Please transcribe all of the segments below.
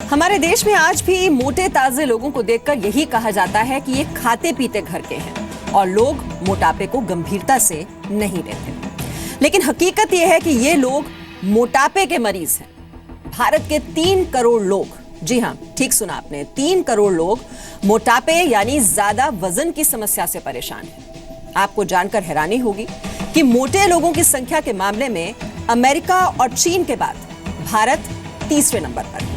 हमारे देश में आज भी मोटे ताजे लोगों को देखकर यही कहा जाता है कि ये खाते पीते घर के हैं और लोग मोटापे को गंभीरता से नहीं लेते। लेकिन हकीकत यह है कि ये लोग मोटापे के मरीज हैं। भारत के 3 करोड़ लोग, जी हां, ठीक सुना आपने, 3 करोड़ लोग मोटापे यानी ज्यादा वजन की समस्या से परेशान हैं। आपको जानकर हैरानी होगी कि मोटे लोगों की संख्या के मामले में अमेरिका और चीन के बाद भारत तीसरे नंबर पर है।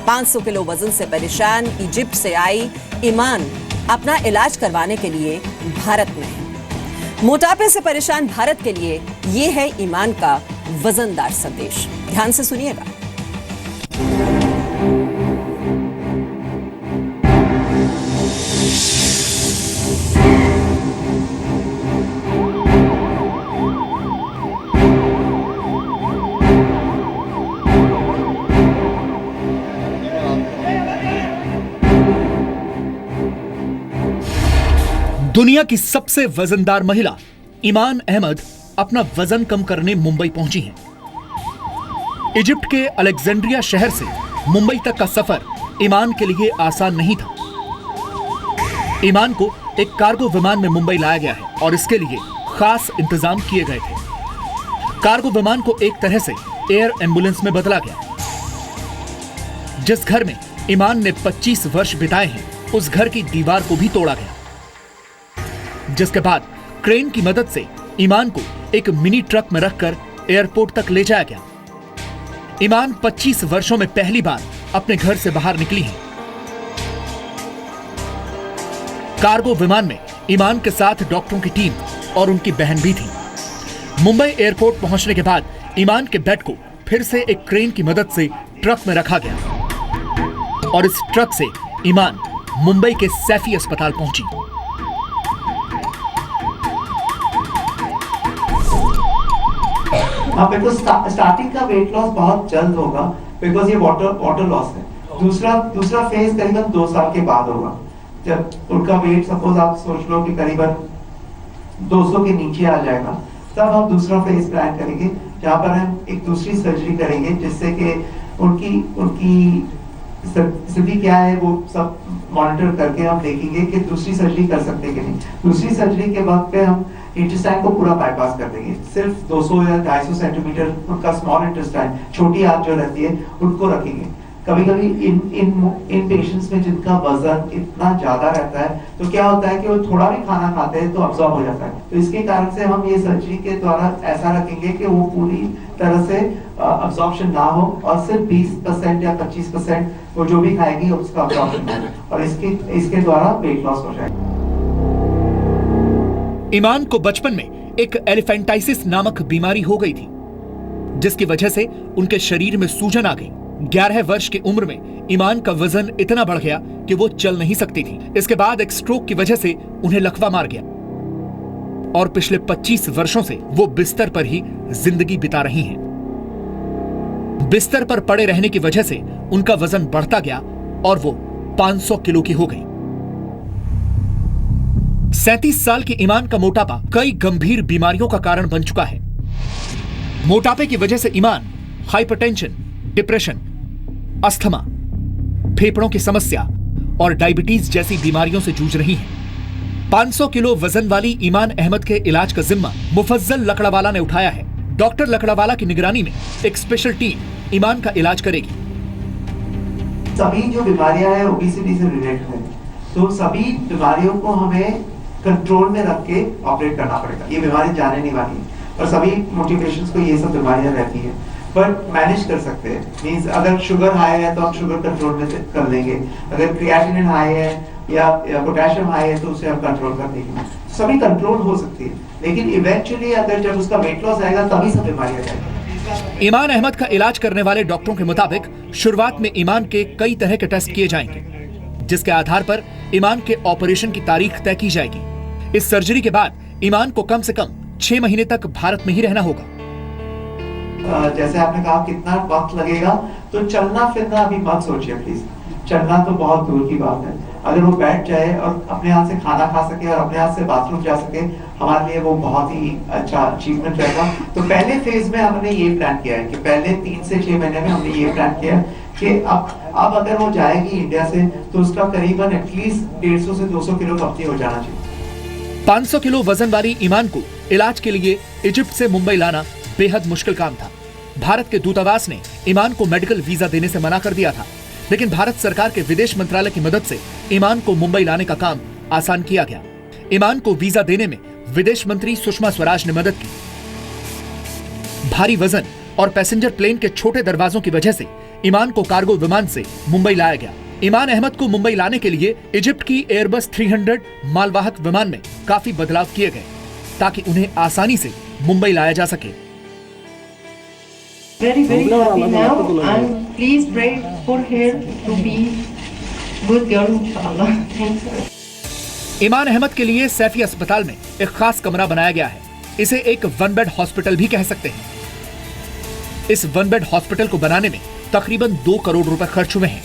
500 किलो वजन से परेशान इजिप्ट से आई ईमान अपना इलाज करवाने के लिए भारत में है। मोटापे से परेशान भारत के लिए यह है ईमान का वजनदार संदेश। ध्यान से सुनिएगा। दुनिया की सबसे वजनदार महिला ईमान अहमद अपना वजन कम करने मुंबई पहुंची हैं। इजिप्ट के अलेक्जेंड्रिया शहर से मुंबई तक का सफर ईमान के लिए आसान नहीं था। ईमान को एक कार्गो विमान में मुंबई लाया गया है और इसके लिए खास इंतजाम किए गए थे। कार्गो विमान को एक तरह से एयर एम्बुलेंस में बदला गया। जिस घर में ईमान ने 25 वर्ष बिताए हैं, उस घर की दीवार को भी तोड़ा गया, जिसके बाद क्रेन की मदद से ईमान को एक मिनी ट्रक में रखकर एयरपोर्ट तक ले जाया गया। ईमान 25 वर्षों में पहली बार अपने घर से बाहर निकली हैं। कार्गो विमान में ईमान के साथ डॉक्टरों की टीम और उनकी बहन भी थी। मुंबई एयरपोर्ट पहुंचने के बाद ईमान के बेड को फिर से एक क्रेन की मदद से ट्रक में रखा गया और इस ट्रक से ईमान मुंबई के सैफी अस्पताल पहुंची। बिकॉज स्टार्टिंग का वेट लॉस बहुत जल्द होगा, बिकॉज ये वाटर लॉस है। दूसरा फेज करीबन 2 साल के बाद होगा, जब उनका वेट सपोज आप सोच लो कि करीबन 200 के नीचे आ जाएगा, तब हम दूसरा फेज प्लान करेंगे, जहां पर हम एक दूसरी सर्जरी करेंगे, जिससे कि उनकी स्थिति क्या है वो सब मॉनिटर करके हम देखेंगे कि दूसरी सर्जरी कर सकते हैं कि नहीं। दूसरी सर्जरी के वक्त पे हम इंटेस्टाइन को पूरा बाईपास कर देंगे। सिर्फ 200 या 250 सेंटीमीटर उनका स्मॉल इंटेस्टाइन, छोटी आंत जो रहती है, उनको रखेंगे। कभी कभी इन पेशेंट्स में जिनका वजन इतना ज्यादा रहता है, तो क्या होता है कि वो थोड़ा भी खाना खाते हैं तो अब्सॉर्ब हो जाता है। तो इसके कारण से हम ये सर्जरी के द्वारा ऐसा रखेंगे कि वो पूरी तरह से अब्सॉर्प्शन ना हो और सिर्फ 20% या 25% वो जो भी खाएगी उसका अब्सॉर्प्शन हो, और इसके द्वारा वेट लॉस हो जाएगा। ईमान को बचपन में एक एलिफेंटाइसिस नामक बीमारी हो गई थी, जिसकी वजह से उनके शरीर में सूजन आ गई। 11 वर्ष की उम्र में ईमान का वजन इतना बढ़ गया कि वो चल नहीं सकती थी। इसके बाद एक स्ट्रोक की वजह से उन्हें लकवा मार गया और पिछले 25 वर्षों से वो बिस्तर पर ही जिंदगी बिता रही हैं। बिस्तर पर पड़े रहने की वजह से उनका वजन बढ़ता गया और वो 500 किलो की हो गई। 37 साल की ईमान का मोटापा कई गंभीर बीमारियों का कारण बन चुका है। मोटापे की वजह से ईमान हाइपरटेंशन, डिप्रेशन, अस्थमा, फेफड़ों की समस्या और डायबिटीज जैसी बीमारियों से जूझ रही हैं। 500 किलो वजन वाली ईमान अहमद के इलाज का जिम्मा मुफज्जल लकड़ावाला ने उठाया है। डॉक्टर लकड़ावाला की निगरानी में एक स्पेशल टीम ईमान का इलाज करेगी। सभी जो बीमारियां हैं ओबेसिटी से रिलेटेड है, तो सभी बीमारियों को हमें कंट्रोल में रख के ऑपरेट करना पड़ेगा। ये बीमारी जाने नहीं वाली है और सभी मोटिवेशंस को ये सब बीमारियां रहती है, बट मैनेज कर सकते हैं। मींस अगर शुगर हाई है तो हम शुगर कंट्रोल में कर लेंगे, अगर क्रिएटिनिन हाई है या पोटेशियम हाई है तो उसे हम कंट्रोल कर देंगे। सभी कंट्रोल हो सकती है, लेकिन इवेंचुअली अगर जब उसका वेट लॉस आएगा तभी सब बीमारियां जाएंगी। ईमान अहमद का इलाज करने वाले डॉक्टरों के मुताबिक शुरुआत में ईमान के कई तरह के टेस्ट किए जाएंगे, जिसके आधार पर ईमान के ऑपरेशन की तारीख तय की जाएगी। इस सर्जरी के बाद ईमान को कम से कम 6 महीने तक भारत में ही रहना होगा। जैसे आपने कहा कितना वक्त लगेगा, तो चलना फिरना अभी मत सोचिए प्लीज। चलना तो बहुत दूर की बात है। अगर वो बैठ जाए और अपने हाथ से खाना खा सके और अपने हाथ से बाथरूम जा सके, हमारे लिए वो बहुत ही अच्छा अचीवमेंट रहेगा। तो पहले फेज में हमने ये प्लान किया है कि पहले 3 से 6 महीने में हमने ये प्लान किया है कि अब अगर वो जाएगी इंडिया से तो उसका करीबन एटलीस्ट 150 से 200 किलो कमती हो जाना चाहिए। 500 किलो वजन वाली ईमान को इलाज के लिए इजिप्ट से मुंबई लाना बेहद मुश्किल काम था। भारत के दूतावास ने ईमान को मेडिकल वीजा देने से मना कर दिया था, लेकिन भारत सरकार के विदेश मंत्रालय की मदद से ईमान को मुंबई लाने का काम आसान किया गया। ईमान को वीजा देने में विदेश मंत्री सुषमा स्वराज ने मदद की। भारी वजन और पैसेंजर प्लेन के छोटे दरवाजों की वजह से ईमान को कार्गो विमान से मुंबई लाया गया। ईमान अहमद को मुंबई लाने के लिए इजिप्ट की एयरबस 300 मालवाहक विमान में काफी बदलाव किए गए ताकि उन्हें आसानी से मुंबई लाया जा सके। Very happy now, and please pray for her to be good girl, inshallah. Thanks. ईमान अहमद के लिए सैफी अस्पताल में एक खास कमरा बनाया गया है। इसे एक 1 बेड हॉस्पिटल भी कह सकते हैं। इस 1 बेड हॉस्पिटल को बनाने में तकरीबन 2 करोड़ रुपए खर्च हुए हैं।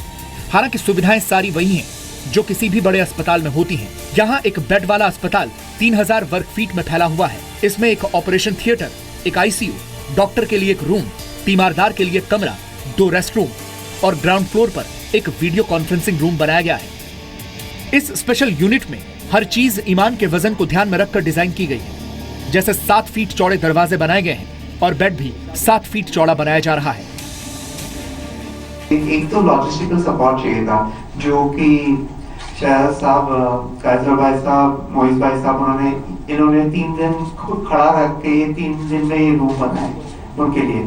हालांकि सुविधाएं सारी वही हैं जो किसी भी बड़े अस्पताल में होती हैं। यहाँ एक बेड वाला अस्पताल 3000 वर्ग फीट में फैला हुआ है। इसमें एक ऑपरेशन थिएटर, एक आईसीयू, डॉक्टर के लिए एक रूम, तीमारदार के लिए कमरा, 2 रेस्ट रूम और ग्राउंड फ्लोर पर एक वीडियो कॉन्फ्रेंसिंग रूम बनाया गया है। इस स्पेशल यूनिट में हर चीज ईमान के वजन को ध्यान में रखकर डिजाइन की गई है। जैसे 7 फीट चौड़े दरवाजे बनाए गए हैं और बेड भी 7 फीट चौड़ा बनाया जा रहा है। एक तो लॉजिस्टिकल सपोर्ट चाहिए था, जो कि शहर साहब, काजल भाई साहब, मोइज भाई साहब, इन्होंने 3 दिन खुद खड़ा रख के 3 दिन में ये रूम बनाए उनके लिए।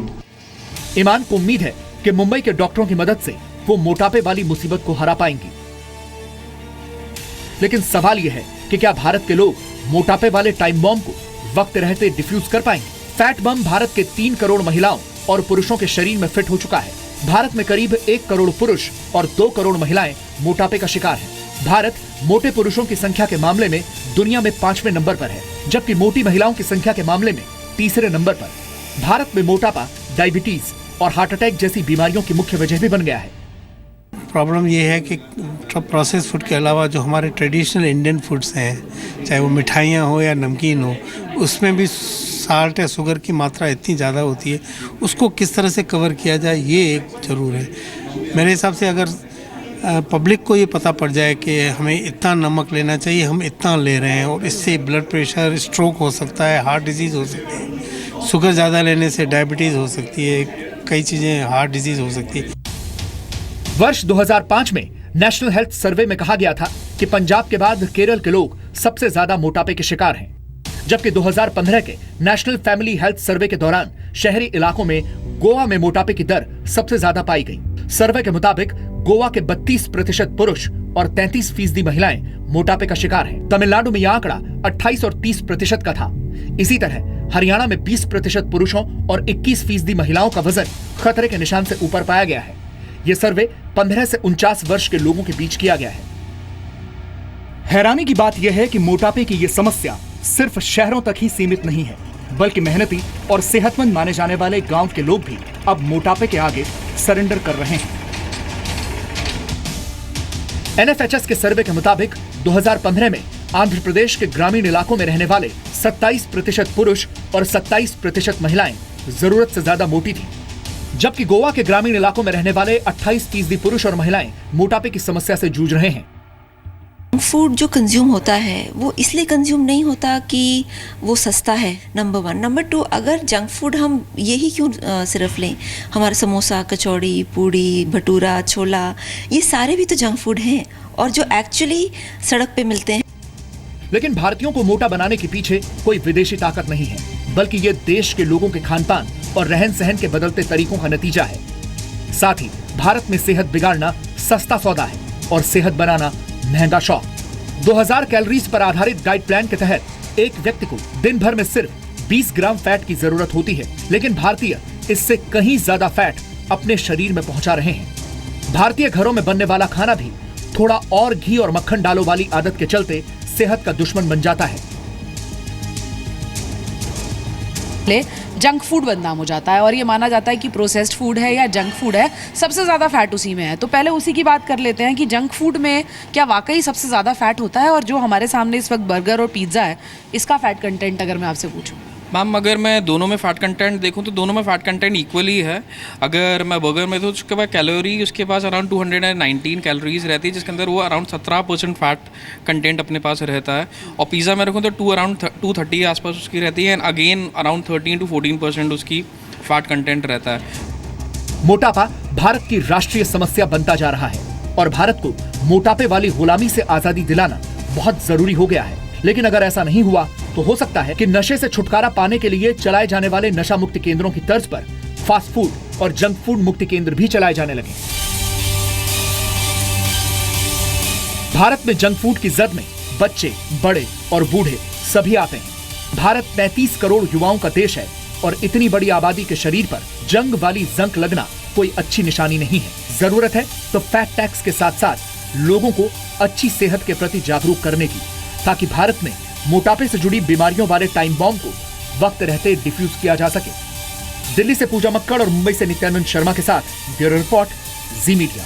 ईमान को उम्मीद है कि मुंबई के डॉक्टरों की मदद से वो मोटापे वाली मुसीबत को हरा पाएंगी। लेकिन सवाल यह है कि क्या भारत के लोग मोटापे वाले टाइम बम को वक्त रहते डिफ्यूज कर पाएंगे? फैट बम भारत के 3 करोड़ महिलाओं और पुरुषों के शरीर में फिट हो चुका है। भारत में करीब 1 करोड़ पुरुष और 2 करोड़ महिलाएं मोटापे का शिकार हैं। भारत मोटे पुरुषों की संख्या के मामले में दुनिया में 5वें नंबर पर है, जबकि मोटी महिलाओं की संख्या के मामले में 3रे नंबर पर। भारत में मोटापा, डायबिटीज और हार्ट अटैक जैसी बीमारियों की मुख्य वजह भी बन गया है। प्रॉब्लम ये है कि प्रोसेस फूड के अलावा जो हमारे ट्रेडिशनल इंडियन फूड्स हैं, चाहे वो मिठाइयाँ हो या नमकीन हो, उसमें भी साल्ट या शुगर की मात्रा इतनी ज़्यादा होती है। उसको किस तरह से कवर किया जाए, ये एक ज़रूर है। मेरे हिसाब से अगर पब्लिक को ये पता पड़ जाए कि हमें इतना नमक लेना चाहिए, हम इतना ले रहे हैं और इससे ब्लड प्रेशर, स्ट्रोक हो सकता है, हार्ट डिजीज़ हो सकती है, शुगर ज़्यादा लेने से डायबिटीज़ हो सकती है, कई चीज़ें, हार्ट डिजीज़ हो सकती है। वर्ष 2005 में नेशनल हेल्थ सर्वे में कहा गया था कि पंजाब के बाद केरल के लोग सबसे ज्यादा मोटापे के शिकार हैं, जबकि 2015 के नेशनल फैमिली हेल्थ सर्वे के दौरान शहरी इलाकों में गोवा में मोटापे की दर सबसे ज्यादा पाई गई। सर्वे के मुताबिक गोवा के 32% पुरुष और 33% महिलाएं मोटापे का शिकार हैं। तमिलनाडु में यह आंकड़ा 28 और 30% का था। इसी तरह हरियाणा में 20% पुरुषों और 21% महिलाओं का वजन खतरे के निशान से ऊपर पाया गया है। यह सर्वे 15 से 49 वर्ष के लोगों के बीच किया गया है। हैरानी की बात यह है कि मोटापे की यह समस्या सिर्फ शहरों तक ही सीमित नहीं है, बल्कि मेहनती और सेहतमंद माने जाने वाले गांव के लोग भी अब मोटापे के आगे सरेंडर कर रहे हैं। एनएफएचएस के सर्वे के मुताबिक 2015 में आंध्र प्रदेश के ग्रामीण इलाकों में रहने वाले 27% पुरुष और 27% महिलाएं जरूरत से ज्यादा मोटी थी, जबकि गोवा के ग्रामीण इलाकों में रहने वाले 28% पुरुष और महिलाएं मोटापे की समस्या से जूझ रहे हैं। फूड जो कंज्यूम होता है वो इसलिए कंज्यूम नहीं होता कि वो सस्ता है, नंबर 1। नंबर 2, अगर जंक फूड हम यही क्यों सिर्फ लें, हमारा समोसा, कचौड़ी, पूड़ी, भटूरा, छोला, ये सारे भी तो जंक फूड हैं और जो एक्चुअली सड़क पे मिलते हैं। लेकिन भारतीयों को मोटा बनाने के पीछे कोई विदेशी ताकत नहीं है, बल्कि ये देश के लोगों के खान पान और रहन सहन के बदलते तरीकों का नतीजा है। साथ ही भारत में सेहत बिगाड़ना सस्ता सौदा है और सेहत बनाना महंगा शौक। 2000 कैलोरीज पर आधारित डाइट प्लान के तहत एक व्यक्ति को दिन भर में सिर्फ 20 ग्राम फैट की जरूरत होती है, लेकिन भारतीय इससे कहीं ज्यादा फैट अपने शरीर में पहुंचा रहे हैं। भारतीय घरों में बनने वाला खाना भी थोड़ा और घी और मक्खन डालो वाली आदत के चलते सेहत का दुश्मन बन जाता है। जंक फूड बदनाम हो जाता है और ये माना जाता है कि प्रोसेस्ड फूड है या जंक फूड है, सबसे ज़्यादा फैट उसी में है। तो पहले उसी की बात कर लेते हैं कि जंक फूड में क्या वाकई सबसे ज़्यादा फैट होता है, और जो हमारे सामने इस वक्त बर्गर और पिज़्ज़ा है इसका फैट कंटेंट अगर मैं आपसे पूछूं। मैम अगर मैं दोनों में फ़ैट कंटेंट देखूं तो दोनों में फ़ैट कंटेंट इक्वली है। अगर मैं बर्गर में तो उसके बाद कैलोरी उसके पास अराउंड 219 कैलोरीज रहती है, जिसके अंदर वो अराउंड 17% फ़ैट कंटेंट अपने पास रहता है। और पिज़्ज़ा में रखूँ तो अराउंड 230 के आसपास उसकी रहती है, एंड अगेन अराउंड 13 to 14% उसकी फ़ैट कंटेंट रहता है। मोटापा भारत की राष्ट्रीय समस्या बनता जा रहा है और भारत को मोटापे वाली गुलामी से आजादी दिलाना बहुत जरूरी हो गया है। लेकिन अगर ऐसा नहीं हुआ तो हो सकता है कि नशे से छुटकारा पाने के लिए चलाए जाने वाले नशा मुक्ति केंद्रों की तर्ज पर फास्ट फूड और जंक फूड मुक्ति केंद्र भी चलाए जाने लगे। भारत में जंक फूड की जद में बच्चे, बड़े और बूढ़े सभी आते हैं। भारत 35 करोड़ युवाओं का देश है और इतनी बड़ी आबादी के शरीर पर जंग वाली जंक लगना कोई अच्छी निशानी नहीं है। जरूरत है तो फैट टैक्स के साथ साथ लोगों को अच्छी सेहत के प्रति जागरूक करने की, ताकि भारत में मोटापे से जुड़ी बीमारियों वाले टाइम बॉम्ब को वक्त रहते डिफ्यूज किया जा सके। दिल्ली से पूजा मक्कड़ और मुंबई से नित्यानंद शर्मा के साथ ब्यूरो रिपोर्ट, जी मीडिया।